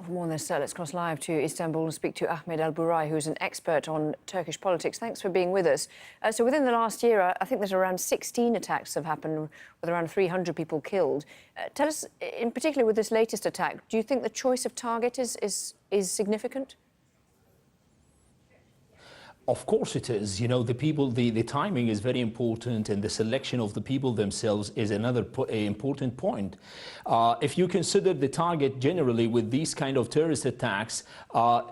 For more on this, let's cross live to Istanbul and speak to Ahmed Alburai, who's an expert on Turkish politics. Thanks for being with us. So within the last year, I think there's around 16 attacks have happened, with around 300 people killed. Tell us, in particular with this latest attack, do you think the choice of target is significant? Of course it is. You know, the timing is very important, and the selection of the people themselves is another important point. If you consider the target generally with these kind of terrorist attacks,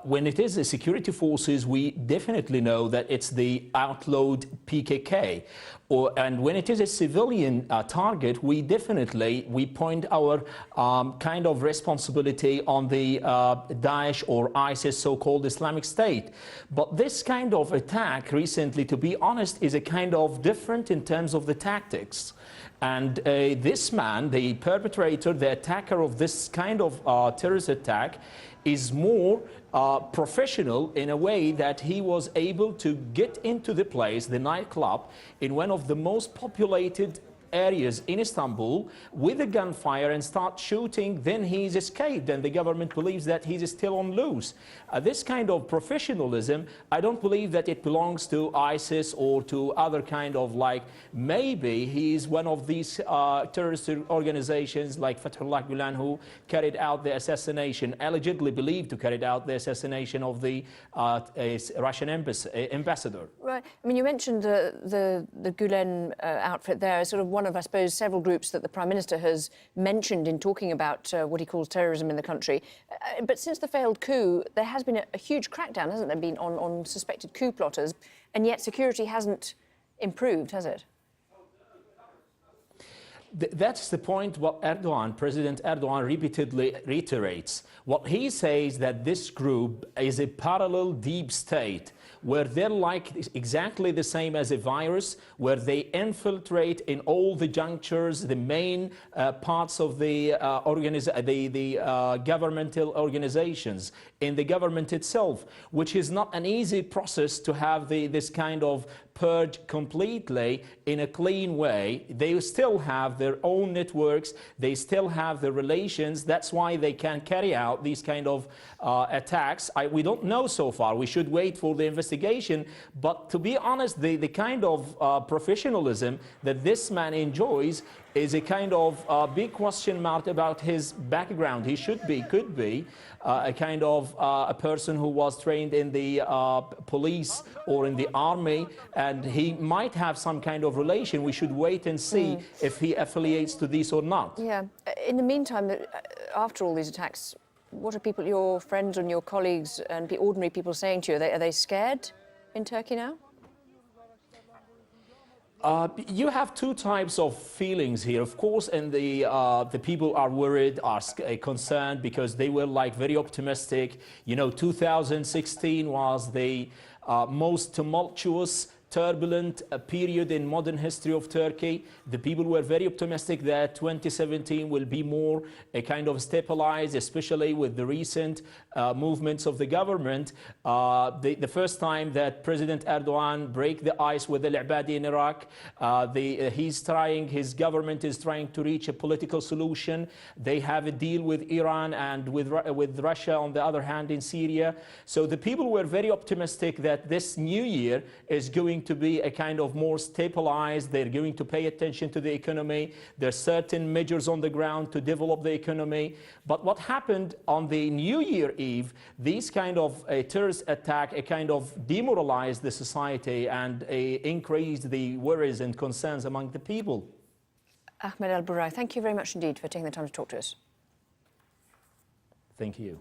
when it is the security forces, we definitely know that it's the outlawed PKK. And when it is a civilian target, we point our kind of responsibility on the Daesh or ISIS, so-called Islamic State. But this kind of attack recently, to be honest, is a kind of different in terms of the tactics. And this man, the perpetrator, the attacker of this kind of terrorist attack, is more professional in a way that he was able to get into the place, the nightclub, in one of the most populated areas in Istanbul with a gunfire and start shooting. Then he's escaped, and the government believes that he's still on loose. This kind of professionalism, I don't believe that it belongs to ISIS or to other kind of, like, maybe he's one of these terrorist organizations like Fethullah Gulen, who carried out the assassination, allegedly believed to carry out the assassination of the Russian ambassador. Right. I mean, you mentioned the Gulen outfit there, sort of one of, I suppose, several groups that the Prime Minister has mentioned in talking about what he calls terrorism in the country. But since the failed coup, there has been a huge crackdown, hasn't there, been on suspected coup plotters, and yet security hasn't improved, has it? That's the point what President Erdogan repeatedly reiterates. What he says that this group is a parallel deep state, where they're like exactly the same as a virus, where they infiltrate in all the junctures, the main parts of the governmental organizations, in the government itself, which is not an easy process to have this kind of purge completely in a clean way. They still have their own networks, they still have the relations. That's why they can carry out these kind of attacks. We don't know so far. We should wait for the investigation. But to be honest, the kind of professionalism that this man enjoys is a kind of big question mark about his background. He could be a kind of a person who was trained in the police or in the army, and he might have some kind of relation. We should wait and see if he affiliates to this or not. Yeah. In the meantime, after all these attacks, what are people, your friends and your colleagues and ordinary people, saying to you? Are they scared in Turkey now? You have two types of feelings here, of course, and the people are worried, are concerned, because they were like very optimistic. You know, 2016 was the most tumultuous, turbulent period in modern history of Turkey. The people were very optimistic that 2017 will be more a kind of stabilized, especially with the recent movements of the government. The first time that President Erdogan break the ice with al-Abadi in Iraq, his government is trying to reach a political solution. They have a deal with Iran and with Russia, on the other hand, in Syria. So the people were very optimistic that this new year is going to be a kind of more stabilized. They're going to pay attention to the economy. There's certain measures on the ground to develop the economy. But what happened on the New Year Eve, these kind of a terrorist attack, a kind of demoralized the society and increased the worries and concerns among the people. Ahmed Alburai, thank you very much indeed for taking the time to talk to us. Thank you.